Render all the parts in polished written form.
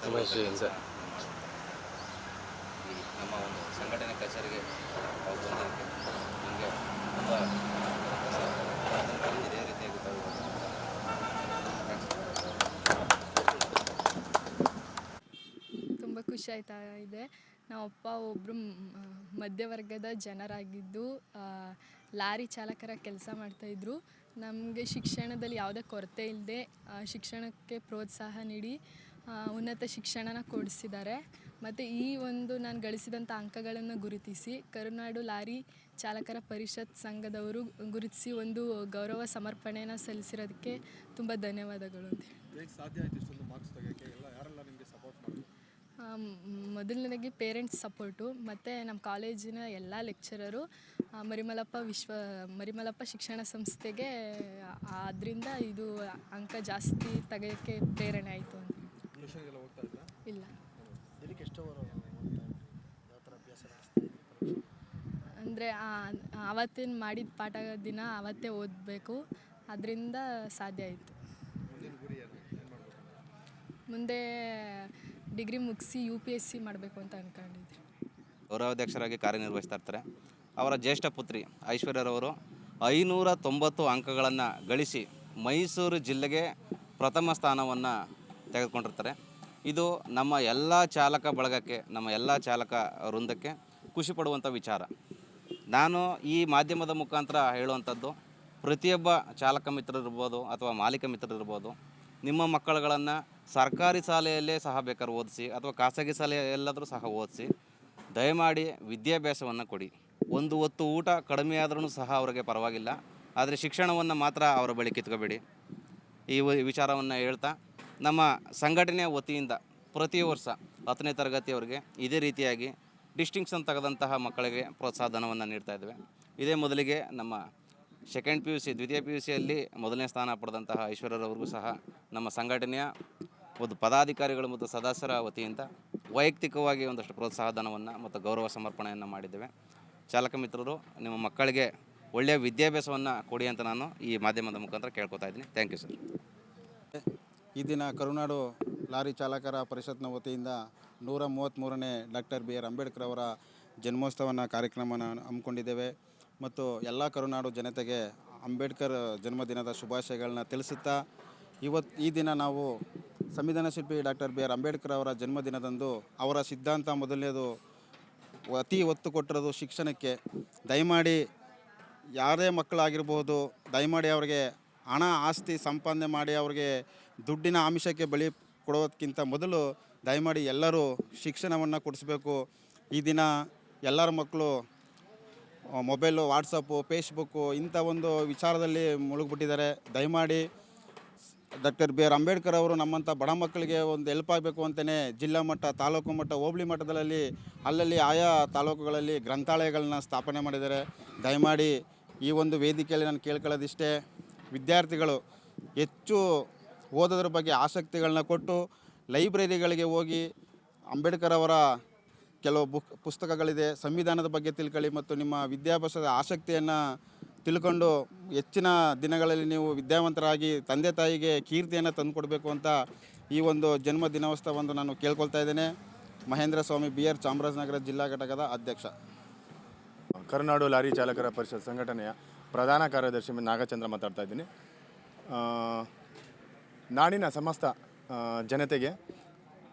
ಅಂತ ಕೆಲಸ ಈ ನಮ್ಮ ಒಂದು ಸಂಘಟನೆ ಕಚೇರಿಗೆ ತಾವು ಬಂದಿದ್ದಕ್ಕೆ ನಿಮಗೆ ತುಂಬ ಇದೇ ರೀತಿಯಾಗಿ ತಾವು ತುಂಬ ಖುಷಿ ಆಯ್ತಾ ಇದೆ. ನಮ್ಮಪ್ಪ ಒಬ್ಬರು ಮಧ್ಯವರ್ಗದ ಜನರಾಗಿದ್ದು ಲಾರಿ ಚಾಲಕರ ಕೆಲಸ ಮಾಡ್ತಾಯಿದ್ರು. ನಮಗೆ ಶಿಕ್ಷಣದಲ್ಲಿ ಯಾವುದೇ ಕೊರತೆ ಇಲ್ಲದೆ ಶಿಕ್ಷಣಕ್ಕೆ ಪ್ರೋತ್ಸಾಹ ನೀಡಿ ಉನ್ನತ ಶಿಕ್ಷಣನ ಕೊಡಿಸಿದ್ದಾರೆ. ಮತ್ತು ಈ ಒಂದು ನಾನು ಗಳಿಸಿದಂಥ ಅಂಕಗಳನ್ನು ಗುರುತಿಸಿ ಕರುನಾಡು ಲಾರಿ ಚಾಲಕರ ಪರಿಷತ್ ಸಂಘದವರು ಗುರುತಿಸಿ ಒಂದು ಗೌರವ ಸಮರ್ಪಣೆಯನ್ನು ಸಲ್ಲಿಸಿರೋದಕ್ಕೆ ತುಂಬ ಧನ್ಯವಾದಗಳು ಅಂತ ಹೇಳಿ. ಸಾಧ್ಯ ಆಯಿತು ಇಷ್ಟೊಂದು ಮಾರ್ಕ್ಸ್ ತೆಗೆಯೋಕ್ಕೆ? ಯಾರೆಲ್ಲ ನಿಮಗೆ ಸಪೋರ್ಟ್ ಮಾಡಿದ್ರು? ಮೊದಲನೇದಾಗಿ ಪೇರೆಂಟ್ಸ್ ಸಪೋರ್ಟು ಮತ್ತು ನಮ್ಮ ಕಾಲೇಜಿನ ಎಲ್ಲ ಲೆಕ್ಚರರು ಮರಿಮಲ್ಲಪ್ಪ ಶಿಕ್ಷಣ ಸಂಸ್ಥೆಗೆ ಅದರಿಂದ ಇದು ಅಂಕ ಜಾಸ್ತಿ ತೆಗೆಯೋಕ್ಕೆ ಪ್ರೇರಣೆ ಆಯಿತು ಅಂತ. ಟ್ಯೂಷನ್ಗೆಲ್ಲ ಹೋಗ್ತಾ ಇದ್ರಾ? ಇಲ್ಲ. ಇದಕ್ಕೆ ಎಷ್ಟು ಯಾವ ಥರ ಅಭ್ಯಾಸ ಅಂದರೆ ಆವತ್ತಿನ ಮಾಡಿದ ಪಾಠ ದಿನ ಅವತ್ತೇ ಓದಬೇಕು, ಅದರಿಂದ ಸಾಧ್ಯ ಆಯಿತು. ಮುಂದಿನ ಗುರಿ ಏನು ಮಾಡಬೇಕು? ಮುಂದೆ ಡಿಗ್ರಿ ಮುಗಿಸಿ UPSC ಮಾಡಬೇಕು ಅಂತ ಅಂದ್ಕೊಂಡಿದ್ದೆ. ಗೌರವಾಧ್ಯಕ್ಷರಾಗಿ ಕಾರ್ಯನಿರ್ವಹಿಸ್ತಾ ಇರ್ತಾರೆ. ಅವರ ಜ್ಯೇಷ್ಠ ಪುತ್ರಿ ಐಶ್ವರ್ಯರವರು 590 ಅಂಕಗಳನ್ನು ಗಳಿಸಿ ಮೈಸೂರು ಜಿಲ್ಲೆಗೆ ಪ್ರಥಮ ಸ್ಥಾನವನ್ನು ತೆಗೆದುಕೊಂಡಿರ್ತಾರೆ. ಇದು ನಮ್ಮ ಎಲ್ಲ ಚಾಲಕ ಬಳಗಕ್ಕೆ, ನಮ್ಮ ಎಲ್ಲ ಚಾಲಕ ವೃಂದಕ್ಕೆ ಖುಷಿ ಪಡುವಂಥ ವಿಚಾರ. ನಾನು ಈ ಮಾಧ್ಯಮದ ಮುಖಾಂತರ ಹೇಳುವಂಥದ್ದು, ಪ್ರತಿಯೊಬ್ಬ ಚಾಲಕ ಮಿತ್ರರಿರ್ಬೋದು ಅಥವಾ ಮಾಲೀಕ ಮಿತ್ರರಿರ್ಬೋದು, ನಿಮ್ಮ ಮಕ್ಕಳುಗಳನ್ನು ಸರ್ಕಾರಿ ಶಾಲೆಯಲ್ಲೇ ಸಹ ಬೇಕಾದ್ರೆ ಓದಿಸಿ ಅಥವಾ ಖಾಸಗಿ ಶಾಲೆ ಎಲ್ಲಾದರೂ ಸಹ ಓದಿಸಿ, ದಯಮಾಡಿ ವಿದ್ಯಾಭ್ಯಾಸವನ್ನು ಕೊಡಿ. ಒಂದು ಹೊತ್ತು ಊಟ ಕಡಿಮೆ ಆದ್ರೂ ಸಹ ಅವರಿಗೆ ಪರವಾಗಿಲ್ಲ, ಆದರೆ ಶಿಕ್ಷಣವನ್ನು ಮಾತ್ರ ಅವರ ಬಳಿ ಕಿತ್ಕೋಬೇಡಿ. ಈ ವಿಚಾರವನ್ನು ಹೇಳ್ತಾ, ನಮ್ಮ ಸಂಘಟನೆಯ ವತಿಯಿಂದ ಪ್ರತಿ ವರ್ಷ 10ನೇ ತರಗತಿಯವರಿಗೆ ಇದೇ ರೀತಿಯಾಗಿ ಡಿಸ್ಟಿಂಕ್ಷನ್ ತೆಗೆದಂತಹ ಮಕ್ಕಳಿಗೆ ಪ್ರೋತ್ಸಾಹ ಧನವನ್ನು ನೀಡ್ತಾ ಇದ್ದೇವೆ. ಇದೇ ಮೊದಲಿಗೆ ನಮ್ಮ ಸೆಕೆಂಡ್ PUC ದ್ವಿತೀಯ PUCಯಲ್ಲಿ ಮೊದಲನೇ ಸ್ಥಾನ ಪಡೆದಂತಹ ಐಶ್ವರ್ಯರವ್ರಿಗೂ ಸಹ ನಮ್ಮ ಸಂಘಟನೆಯ ಒಂದು ಪದಾಧಿಕಾರಿಗಳು ಮತ್ತು ಸದಸ್ಯರ ವತಿಯಿಂದ ವೈಯಕ್ತಿಕವಾಗಿ ಒಂದಷ್ಟು ಪ್ರೋತ್ಸಾಹ ಧನವನ್ನು ಮತ್ತು ಗೌರವ ಸಮರ್ಪಣೆಯನ್ನು ಮಾಡಿದ್ದೇವೆ. ಚಾಲಕ ಮಿತ್ರರು, ನಿಮ್ಮ ಮಕ್ಕಳಿಗೆ ಒಳ್ಳೆಯ ವಿದ್ಯಾಭ್ಯಾಸವನ್ನು ಕೊಡಿ ಅಂತ ನಾನು ಈ ಮಾಧ್ಯಮದ ಮುಖಾಂತರ ಕೇಳ್ಕೊತಾ ಇದ್ದೀನಿ. Thank you sir. ಈ ದಿನ ಕರುನಾಡು ಲಾರಿ ಚಾಲಕರ ಪರಿಷತ್ನ ವತಿಯಿಂದ 133ನೇ ಡಾಕ್ಟರ್ BR ಅಂಬೇಡ್ಕರ್ ಅವರ ಜನ್ಮೋತ್ಸವನ ಕಾರ್ಯಕ್ರಮನ ಹಮ್ಮಿಕೊಂಡಿದ್ದೇವೆ. ಮತ್ತು ಎಲ್ಲ ಕರುನಾಡು ಜನತೆಗೆ ಅಂಬೇಡ್ಕರ್ ಜನ್ಮದಿನದ ಶುಭಾಶಯಗಳನ್ನ ತಿಳಿಸುತ್ತಾ, ಈ ದಿನ ನಾವು ಸಂವಿಧಾನ ಶಿಲ್ಪಿ ಡಾಕ್ಟರ್ BR ಅಂಬೇಡ್ಕರ್ ಅವರ ಜನ್ಮದಿನದಂದು ಅವರ ಸಿದ್ಧಾಂತ ಮೊದಲನೇದು ಅತಿ ಒತ್ತು ಕೊಟ್ಟಿರೋದು ಶಿಕ್ಷಣಕ್ಕೆ. ದಯಮಾಡಿ ಯಾರೇ ಮಕ್ಕಳಾಗಿರ್ಬೋದು, ದಯಮಾಡಿ ಅವ್ರಿಗೆ ಹಣ ಆಸ್ತಿ ಸಂಪಾದನೆ ಮಾಡಿ ಅವ್ರಿಗೆ ದುಡ್ಡಿನ ಆಮಿಷಕ್ಕೆ ಬಲಿ ಕೊಡೋದಕ್ಕಿಂತ ಮೊದಲು ದಯಮಾಡಿ ಎಲ್ಲರೂ ಶಿಕ್ಷಣವನ್ನು ಕೊಡಿಸ್ಬೇಕು. ಈ ದಿನ ಎಲ್ಲರ ಮಕ್ಕಳು ಮೊಬೈಲು, ವಾಟ್ಸಪ್ಪು, ಫೇಸ್ಬುಕ್ಕು ಇಂಥ ಒಂದು ವಿಚಾರದಲ್ಲಿ ಮುಳುಗಿಬಿಟ್ಟಿದ್ದಾರೆ. ದಯಮಾಡಿ ಡಾಕ್ಟರ್ BR ಅಂಬೇಡ್ಕರ್ ಅವರು ನಮ್ಮಂಥ ಬಡ ಮಕ್ಕಳಿಗೆ ಒಂದು ಹೆಲ್ಪ್ ಆಗಬೇಕು ಅಂತಲೇ ಜಿಲ್ಲಾ ಮಟ್ಟ, ತಾಲೂಕು ಮಟ್ಟ, ಹೋಬಳಿ ಮಟ್ಟದಲ್ಲಿ ಅಲ್ಲಲ್ಲಿ ಆಯಾ ತಾಲೂಕುಗಳಲ್ಲಿ ಗ್ರಂಥಾಲಯಗಳನ್ನ ಸ್ಥಾಪನೆ ಮಾಡಿದ್ದಾರೆ. ದಯಮಾಡಿ ಈ ಒಂದು ವೇದಿಕೆಯಲ್ಲಿ ನಾನು ಕೇಳ್ಕೊಳ್ಳೋದಿಷ್ಟೇ, ವಿದ್ಯಾರ್ಥಿಗಳು ಹೆಚ್ಚು ಓದೋದ್ರ ಬಗ್ಗೆ ಆಸಕ್ತಿಗಳನ್ನ ಕೊಟ್ಟು ಲೈಬ್ರರಿಗಳಿಗೆ ಹೋಗಿ ಅಂಬೇಡ್ಕರ್ ಅವರ ಕೆಲವು ಪುಸ್ತಕಗಳಿದೆ, ಸಂವಿಧಾನದ ಬಗ್ಗೆ ತಿಳ್ಕೊಳ್ಳಿ ಮತ್ತು ನಿಮ್ಮ ವಿದ್ಯಾಭ್ಯಾಸದ ಆಸಕ್ತಿಯನ್ನು ತಿಳ್ಕೊಂಡು ಹೆಚ್ಚಿನ ದಿನಗಳಲ್ಲಿ ನೀವು ವಿದ್ಯಾವಂತರಾಗಿ ತಂದೆ ತಾಯಿಗೆ ಕೀರ್ತಿಯನ್ನು ತಂದುಕೊಡ್ಬೇಕು ಅಂತ ಈ ಒಂದು ಜನ್ಮ ದಿನೋತ್ಸವವನ್ನು ನಾನು ಕೇಳ್ಕೊಳ್ತಾ ಇದ್ದೇನೆ. ಮಹೇಂದ್ರ ಸ್ವಾಮಿ, BR, ಚಾಮರಾಜನಗರ ಜಿಲ್ಲಾ ಘಟಕದ ಅಧ್ಯಕ್ಷ. ಕರುನಾಡು ಲಾರಿ ಚಾಲಕರ ಪರಿಷತ್ ಸಂಘಟನೆಯ ಪ್ರಧಾನ ಕಾರ್ಯದರ್ಶಿ ನಾಗಚಂದ್ರ ಮಾತಾಡ್ತಾ ಇದ್ದೀನಿ. ನಾಡಿನ ಸಮಸ್ತ ಜನತೆಗೆ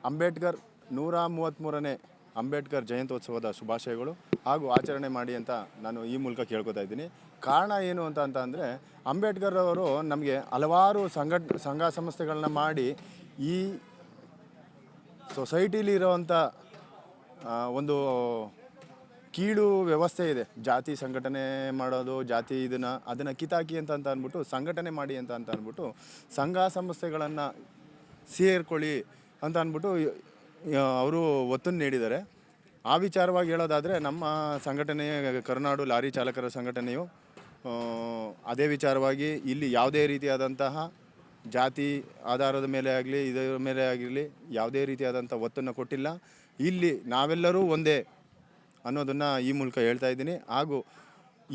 ಅಂಬೇಡ್ಕರ್ 133ನೇ ಅಂಬೇಡ್ಕರ್ ಜಯಂತ್ಯೋತ್ಸವದ ಶುಭಾಶಯಗಳು ಹಾಗೂ ಆಚರಣೆ ಮಾಡಿ ಅಂತ ನಾನು ಈ ಮೂಲಕ ಕೇಳ್ಕೊತಾ ಇದ್ದೀನಿ. ಕಾರಣ ಏನು ಅಂದರೆ, ಅಂಬೇಡ್ಕರ್ ಅವರು ನಮಗೆ ಹಲವಾರು ಸಂಘ ಸಂಸ್ಥೆಗಳನ್ನ ಮಾಡಿ ಈ ಸೊಸೈಟಿಲಿ ಇರೋವಂಥ ಒಂದು ಕೀಳು ವ್ಯವಸ್ಥೆ ಇದೆ, ಜಾತಿ ಸಂಘಟನೆ ಮಾಡೋದು, ಜಾತಿ ಅದನ್ನು ಕಿತಾಕಿ ಅಂತ ಅಂದ್ಬಿಟ್ಟು ಸಂಘಟನೆ ಮಾಡಿ ಅಂತ ಅಂದ್ಬಿಟ್ಟು ಸಂಘ ಸಂಸ್ಥೆಗಳನ್ನು ಸೇರ್ಕೊಳ್ಳಿ ಅಂತ ಅಂದ್ಬಿಟ್ಟು ಅವರು ಒತ್ತನ್ನು ನೀಡಿದ್ದಾರೆ. ಆ ವಿಚಾರವಾಗಿ ಹೇಳೋದಾದರೆ, ನಮ್ಮ ಸಂಘಟನೆಯ ಕರುನಾಡು ಲಾರಿ ಚಾಲಕರ ಸಂಘಟನೆಯು ಅದೇ ವಿಚಾರವಾಗಿ ಇಲ್ಲಿ ಯಾವುದೇ ರೀತಿಯಾದಂತಹ ಜಾತಿ ಆಧಾರದ ಮೇಲೆ ಆಗಲಿ ಇದರ ಮೇಲೆ ಆಗಿರಲಿ ಯಾವುದೇ ರೀತಿಯಾದಂಥ ಒತ್ತನ್ನು ಕೊಟ್ಟಿಲ್ಲ. ಇಲ್ಲಿ ನಾವೆಲ್ಲರೂ ಒಂದೇ ಅನ್ನೋದನ್ನು ಈ ಮೂಲಕ ಹೇಳ್ತಾ ಇದ್ದೀನಿ. ಹಾಗೂ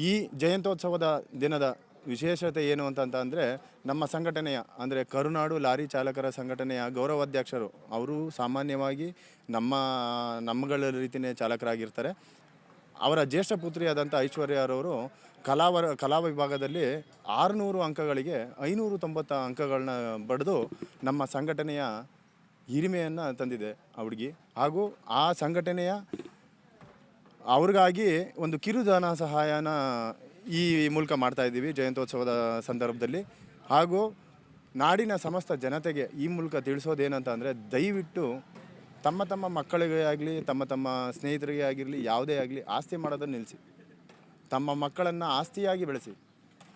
ಈ ಜಯಂತ್ಯೋತ್ಸವದ ದಿನದ ವಿಶೇಷತೆ ಏನು ಅಂದರೆ ನಮ್ಮ ಸಂಘಟನೆಯ ಅಂದರೆ ಕರುನಾಡು ಲಾರಿ ಚಾಲಕರ ಸಂಘಟನೆಯ ಗೌರವಾಧ್ಯಕ್ಷರು ಅವರು ಸಾಮಾನ್ಯವಾಗಿ ನಮ್ಮಗಳ ರೀತಿಯೇ ಚಾಲಕರಾಗಿರ್ತಾರೆ. ಅವರ ಜ್ಯೇಷ್ಠ ಪುತ್ರಿಯಾದಂಥ ಐಶ್ವರ್ಯರವರು ಕಲಾ ವಿಭಾಗದಲ್ಲಿ 600 ಅಂಕಗಳಿಗೆ 590 ಅಂಕಗಳನ್ನ ಪಡೆದು ನಮ್ಮ ಸಂಘಟನೆಯ ಹಿರಿಮೆಯನ್ನು ತಂದಿದೆ ಆ ಹುಡುಗಿ. ಹಾಗೂ ಆ ಸಂಘಟನೆಯ ಅವ್ರಿಗಾಗಿ ಒಂದು ಕಿರುದಾನ ಸಹಾಯನ ಈ ಮೂಲಕ ಮಾಡ್ತಾಯಿದ್ದೀವಿ ಜಯಂತ್ಯೋತ್ಸವದ ಸಂದರ್ಭದಲ್ಲಿ. ಹಾಗೂ ನಾಡಿನ ಸಮಸ್ತ ಜನತೆಗೆ ಈ ಮೂಲಕ ತಿಳಿಸೋದೇನಂತ ಅಂದರೆ, ದಯವಿಟ್ಟು ತಮ್ಮ ಮಕ್ಕಳಿಗೆ ಆಗಲಿ ತಮ್ಮ ಸ್ನೇಹಿತರಿಗೆ ಆಗಿರಲಿ ಯಾವುದೇ ಆಗಲಿ ಆಸ್ತಿ ಮಾಡೋದನ್ನು ನಿಲ್ಲಿಸಿ. ತಮ್ಮ ಮಕ್ಕಳನ್ನು ಆಸ್ತಿಯಾಗಿ ಬೆಳೆಸಿ.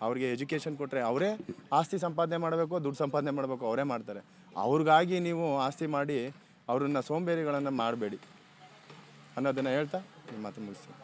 ಅವ್ರಿಗೆ ಎಜುಕೇಷನ್ ಕೊಟ್ಟರೆ ಅವರೇ ಆಸ್ತಿ ಸಂಪಾದನೆ ಮಾಡಬೇಕು, ದುಡ್ಡು ಸಂಪಾದನೆ ಮಾಡಬೇಕು, ಅವರೇ ಮಾಡ್ತಾರೆ. ಅವ್ರಿಗಾಗಿ ನೀವು ಆಸ್ತಿ ಮಾಡಿ ಅವ್ರನ್ನ ಸೋಂಬೇರಿಗಳನ್ನು ಮಾಡಬೇಡಿ ಅನ್ನೋದನ್ನು ಹೇಳ್ತಾ ಈ ಮಾತು ಮುಗಿಸ್ತೀನಿ.